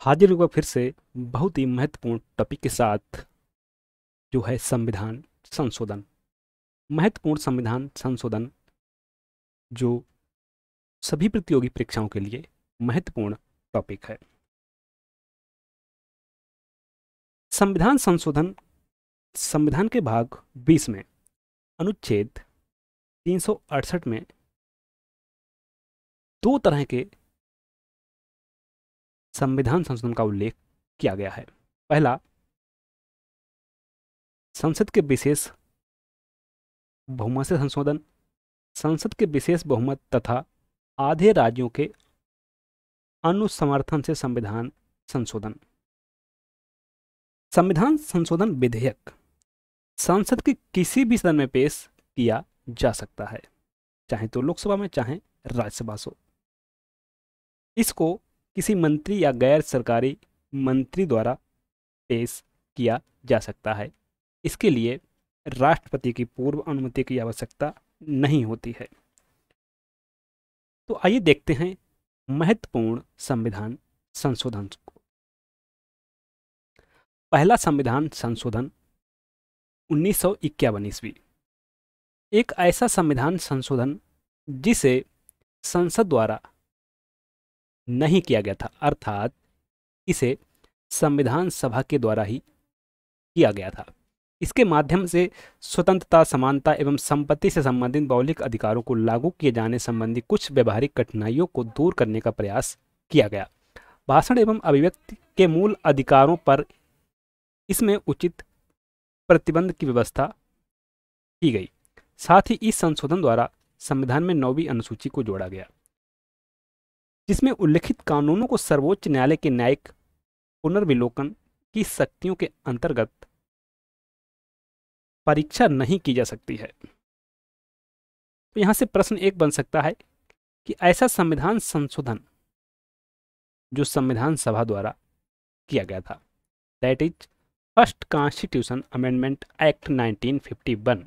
हाजिर हुआ फिर से बहुत ही महत्वपूर्ण टॉपिक के साथ, जो है संविधान संशोधन। महत्वपूर्ण संविधान संशोधन जो सभी प्रतियोगी परीक्षाओं के लिए महत्वपूर्ण टॉपिक है। संविधान संशोधन संविधान के भाग 20 में अनुच्छेद 368 में दो तरह के संविधान संशोधन का उल्लेख किया गया है। पहला, संसद के विशेष बहुमत से संशोधन, संसद के विशेष बहुमत तथा आधे राज्यों के अनुसमर्थन से संविधान संशोधन। संविधान संशोधन विधेयक संसद के किसी भी सदन में पेश किया जा सकता है, चाहे तो लोकसभा में चाहे राज्यसभा से। इसको किसी मंत्री या गैर सरकारी मंत्री द्वारा पेश किया जा सकता है। इसके लिए राष्ट्रपति की पूर्व अनुमति की आवश्यकता नहीं होती है। तो आइए देखते हैं महत्वपूर्ण संविधान संशोधन को। पहला संविधान संशोधन 1951 ईस्वी, एक ऐसा संविधान संशोधन जिसे संसद द्वारा नहीं किया गया था, अर्थात इसे संविधान सभा के द्वारा ही किया गया था। इसके माध्यम से स्वतंत्रता, समानता एवं संपत्ति से संबंधित मौलिक अधिकारों को लागू किए जाने संबंधी कुछ व्यवहारिक कठिनाइयों को दूर करने का प्रयास किया गया। भाषण एवं अभिव्यक्ति के मूल अधिकारों पर इसमें उचित प्रतिबंध की व्यवस्था की गई। साथ ही इस संशोधन द्वारा संविधान में 9वीं अनुसूची को जोड़ा गया, जिसमें उल्लिखित कानूनों को सर्वोच्च न्यायालय के न्यायिक पुनर्विलोकन की शक्तियों के अंतर्गत परीक्षा नहीं की जा सकती है। तो यहां से प्रश्न एक बन सकता है कि ऐसा संविधान संशोधन जो संविधान सभा द्वारा किया गया था, that is first constitution amendment act 1951।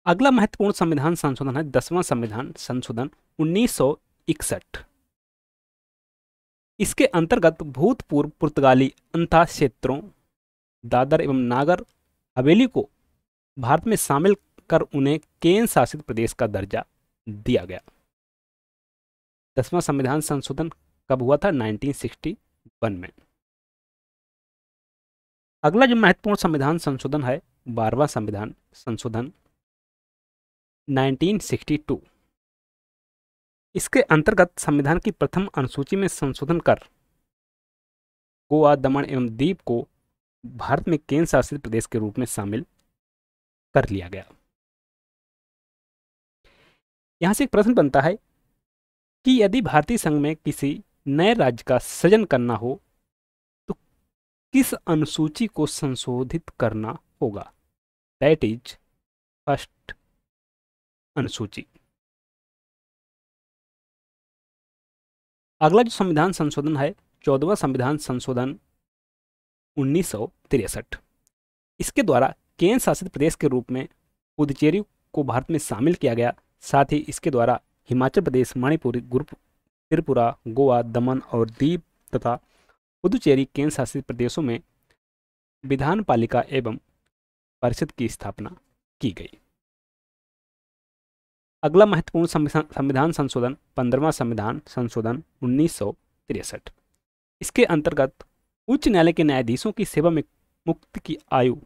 अगला महत्वपूर्ण संविधान संशोधन है 10वां संविधान संशोधन 1961। इसके अंतर्गत भूतपूर्व पुर्तगाली अंतः क्षेत्रों दादर एवं नागर हवेली को भारत में शामिल कर उन्हें केंद्र शासित प्रदेश का दर्जा दिया गया। 10वां संविधान संशोधन कब हुआ था? 1961 में। अगला जो महत्वपूर्ण संविधान संशोधन है 12वां संविधान संशोधन 1962। इसके अंतर्गत संविधान की प्रथम अनुसूची में संशोधन कर गोवा, दमन एवं दीव को भारत में केंद्र शासित प्रदेश के रूप में शामिल कर लिया गया। यहां से एक प्रश्न बनता है कि यदि भारतीय संघ में किसी नए राज्य का सृजन करना हो तो किस अनुसूची को संशोधित करना होगा? दैट इज फर्स्ट अनुसूची। अगला जो संविधान संशोधन है 14वां संविधान संशोधन 1963। इसके द्वारा केंद्र शासित प्रदेश के रूप में पुदुचेरी को भारत में शामिल किया गया। साथ ही इसके द्वारा हिमाचल प्रदेश, मणिपुर, त्रिपुरा, गोवा, दमन और दीव तथा पुदुचेरी केंद्र शासित प्रदेशों में विधान पालिका एवं परिषद की स्थापना की गई। अगला महत्वपूर्ण संविधान संशोधन 15वां संविधान संशोधन 1963। इसके अंतर्गत उच्च न्यायालय के न्यायाधीशों की सेवा में मुक्ति की आयु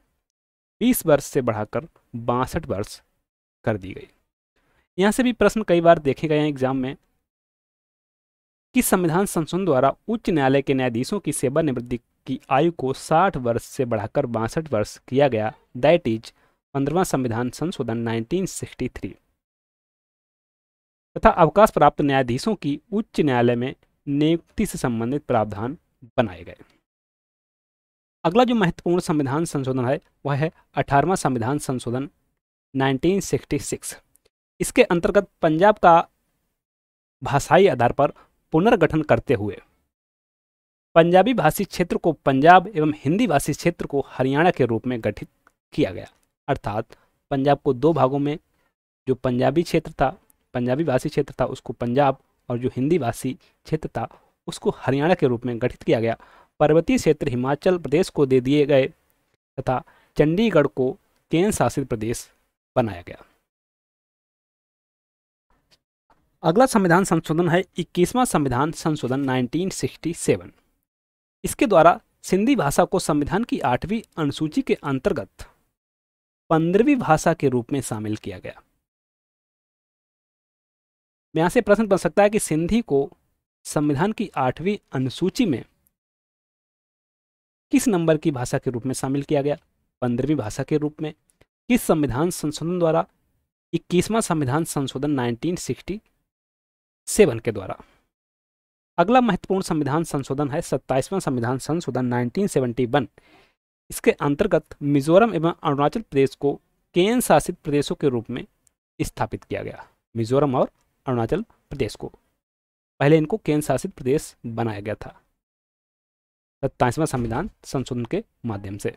20 वर्ष से बढ़ाकर 62 वर्ष कर दी गई। यहां से भी प्रश्न कई बार देखे गए हैं एग्जाम में कि संविधान संशोधन द्वारा उच्च न्यायालय के न्यायाधीशों की सेवानिवृत्ति की आयु को 60 वर्ष से बढ़ाकर 62 वर्ष किया गया। दैट इज 15वां संविधान संशोधन 1963। तथा अवकाश प्राप्त न्यायाधीशों की उच्च न्यायालय में नियुक्ति से संबंधित प्रावधान बनाए गए। अगला जो महत्वपूर्ण संविधान संशोधन है वह है 18वां संविधान संशोधन 1966। इसके अंतर्गत पंजाब का भाषाई आधार पर पुनर्गठन करते हुए पंजाबी भाषी क्षेत्र को पंजाब एवं हिंदी भाषी क्षेत्र को हरियाणा के रूप में गठित किया गया। अर्थात पंजाब को दो भागों में, जो पंजाबी क्षेत्र था, पंजाबी भाषी क्षेत्र था, उसको पंजाब, और जो हिंदी भाषी क्षेत्र था उसको हरियाणा के रूप में गठित किया गया। पर्वतीय क्षेत्र हिमाचल प्रदेश को दे दिए गए तथा चंडीगढ़ को केंद्र शासित प्रदेश बनाया गया। अगला संविधान संशोधन है 21वां संविधान संशोधन 1967। इसके द्वारा सिंधी भाषा को संविधान की 8वीं अनुसूची के अंतर्गत 15वीं भाषा के रूप में शामिल किया गया। यहां से प्रश्न बन सकता है कि सिंधी को संविधान की 8वीं अनुसूची में किस नंबर की भाषा के रूप में शामिल किया गया? 15वीं भाषा के रूप में। किस संविधान संशोधन द्वारा? 21वां संविधान संशोधन 1967 के द्वारा। अगला महत्वपूर्ण संविधान संशोधन है 27वां संविधान संशोधन 1971। इसके अंतर्गत मिजोरम एवं अरुणाचल प्रदेश को केंद्र शासित प्रदेशों के रूप में स्थापित किया गया। मिजोरम और अरुणाचल प्रदेश को पहले इनको केंद्र शासित प्रदेश बनाया गया था 27वां संविधान संशोधन के माध्यम से।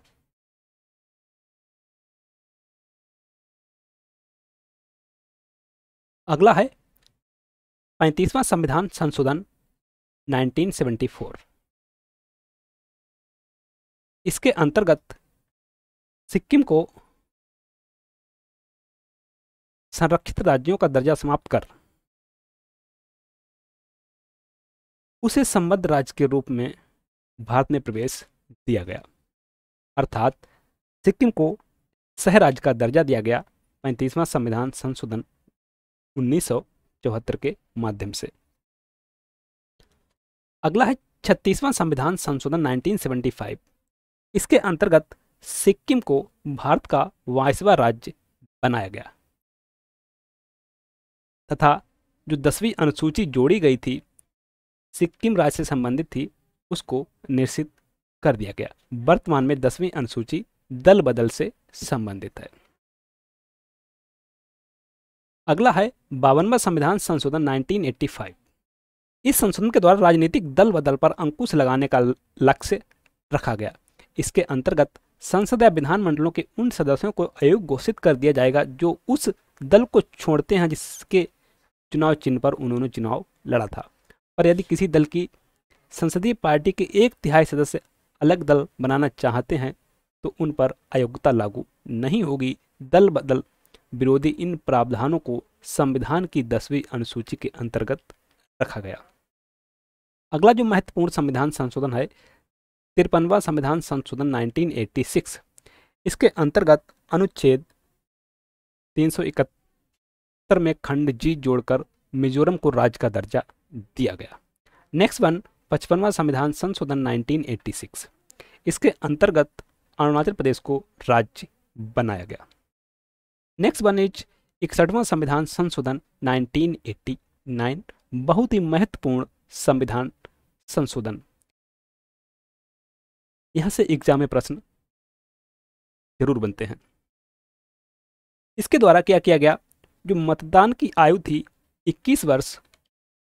अगला है 35वां संविधान संशोधन 1974। इसके अंतर्गत सिक्किम को संरक्षित राज्यों का दर्जा समाप्त कर उसे संबद्ध राज्य के रूप में भारत में प्रवेश दिया गया, अर्थात सिक्किम को सह राज्य का दर्जा दिया गया 35वां संविधान संशोधन 1974 के माध्यम से। अगला है 36वां संविधान संशोधन 1975। इसके अंतर्गत सिक्किम को भारत का 22वां राज्य बनाया गया तथा जो 10वीं अनुसूची जोड़ी गई थी सिक्किम राज्य से संबंधित थी उसको निरसित कर दिया गया। वर्तमान में 10वीं अनुसूची दल बदल से संबंधित है। अगला है 52वां संविधान संशोधन 1985। इस संशोधन के द्वारा राजनीतिक दल बदल पर अंकुश लगाने का लक्ष्य रखा गया। इसके अंतर्गत संसद या विधानमंडलों के उन सदस्यों को अयोग्य घोषित कर दिया जाएगा जो उस दल को छोड़ते हैं जिसके चुनाव चिन्ह पर उन्होंने चुनाव लड़ा था। पर यदि किसी दल की संसदीय पार्टी के 1/3 सदस्य अलग दल बनाना चाहते हैं तो उन पर अयोग्यता लागू नहीं होगी। दल बदल विरोधी इन प्रावधानों को संविधान की 10वीं अनुसूची के अंतर्गत रखा गया। अगला जो महत्वपूर्ण संविधान संशोधन है 53वां संविधान संशोधन 1986। इसके अंतर्गत अनुच्छेद 371 में खंड जी जोड़कर मिजोरम को राज्य का दर्जा दिया गया। नेक्स्ट वन 55वां संविधान संशोधन 1986। इसके अंतर्गत अरुणाचल प्रदेश को राज्य बनाया गया। नेक्स्ट वन इज 61वां संविधान संशोधन 1989। बहुत ही महत्वपूर्ण संविधान संशोधन। यहां से एग्जाम में प्रश्न जरूर बनते हैं। इसके द्वारा क्या किया गया? जो मतदान की आयु थी 21 वर्ष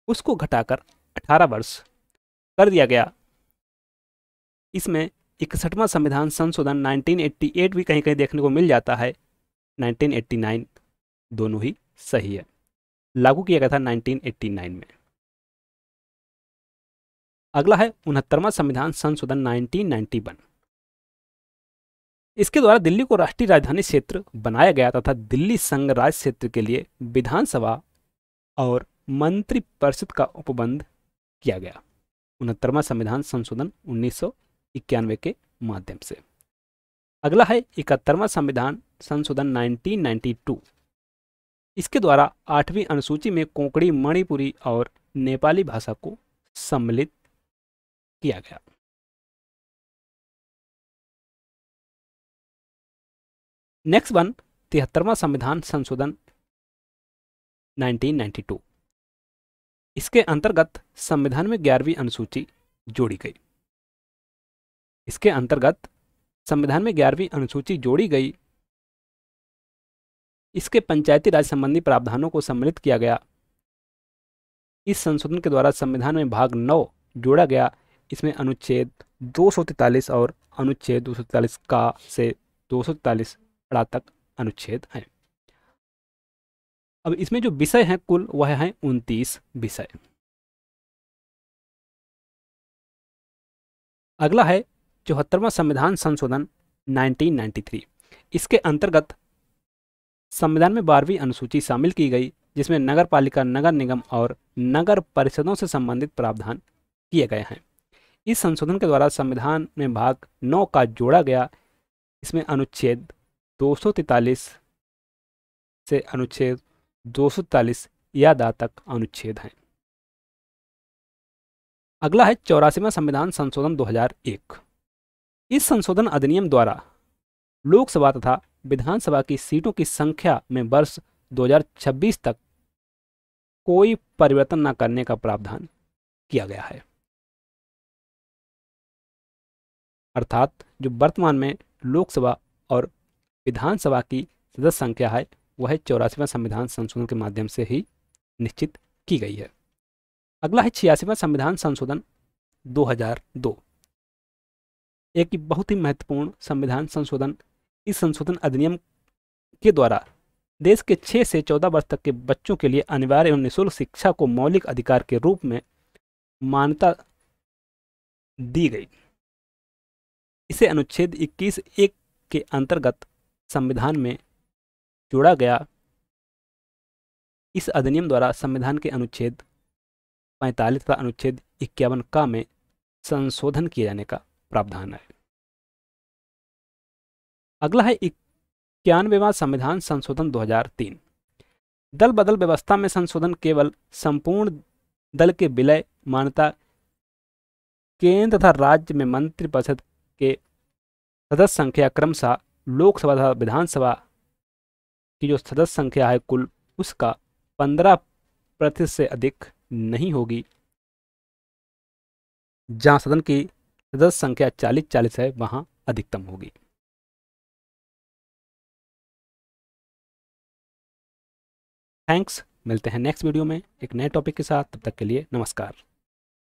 उसको घटाकर 18 वर्ष कर दिया गया। इसमें 61वां संविधान संशोधन 1988 भी कहीं कहीं देखने को मिल जाता है, 1989 दोनों ही सही है। लागू किया गया था 1989 में। अगला है 69वां संविधान संशोधन 1991। इसके द्वारा दिल्ली को राष्ट्रीय राजधानी क्षेत्र बनाया गया तथा दिल्ली संघ राज्य क्षेत्र के लिए विधानसभा और मंत्रिपरिषद का उपबंध किया गया 69वां संविधान संशोधन 1991 के माध्यम से। अगला है 71वां संविधान संशोधन 1992। इसके द्वारा 8वीं अनुसूची में कोंकणी, मणिपुरी और नेपाली भाषा को सम्मिलित किया गया। नेक्स्ट वन 73वां संविधान संशोधन 1992। इसके अंतर्गत संविधान में 11वीं अनुसूची जोड़ी गई। इसके अंतर्गत संविधान में 11वीं अनुसूची जोड़ी गई। इसके पंचायती राज संबंधी प्रावधानों को सम्मिलित किया गया। इस संशोधन के द्वारा संविधान में भाग 9 जोड़ा गया। इसमें अनुच्छेद 243 और अनुच्छेद 243 का से 243 तक अनुच्छेद हैं। अब इसमें जो विषय हैं कुल वह हैं 29 विषय। अगला है 74वां संविधान संशोधन 1993। इसके अंतर्गत संविधान में 12वीं अनुसूची शामिल की गई, जिसमें नगर पालिका, नगर निगम और नगर परिषदों से संबंधित प्रावधान किए गए हैं। इस संशोधन के द्वारा संविधान में भाग 9 का जोड़ा गया। इसमें अनुच्छेद 243 से अनुच्छेद 243 या दा तक अनुच्छेद हैं। अगला है 84वां संविधान संशोधन 2001। इस संशोधन अधिनियम द्वारा लोकसभा तथा विधानसभा की सीटों की संख्या में वर्ष 2026 तक कोई परिवर्तन न करने का प्रावधान किया गया है। अर्थात जो वर्तमान में लोकसभा और विधानसभा की सदस्य संख्या है वह 84वां संविधान संशोधन के माध्यम से ही निश्चित की गई है। अगला है 86वां संविधान संशोधन 2002। एक बहुत ही महत्वपूर्ण संविधान संशोधन। इस संशोधन अधिनियम के द्वारा देश के 6 से 14 वर्ष तक के बच्चों के लिए अनिवार्य एवं निःशुल्क शिक्षा को मौलिक अधिकार के रूप में मान्यता दी गई। इसे अनुच्छेद 21(1) के अंतर्गत संविधान में जोड़ा गया। इस अधिनियम द्वारा संविधान के अनुच्छेद 45 तथा अनुच्छेद 51 का में संशोधन किए जाने का प्रावधान है। अगला है 91वां संविधान संशोधन 2003। दल बदल व्यवस्था में संशोधन केवल संपूर्ण दल के विलय, मान्यता, केंद्र तथा राज्य में मंत्रिपरिषद के सदस्य संख्या क्रमशः लोकसभा तथा विधानसभा की जो सदस्य संख्या है कुल उसका 15% से अधिक नहीं होगी। जहां सदन की सदस्य संख्या 40 है वहां अधिकतम होगी। थैंक्स। मिलते हैं नेक्स्ट वीडियो में एक नए टॉपिक के साथ। तब तक के लिए नमस्कार।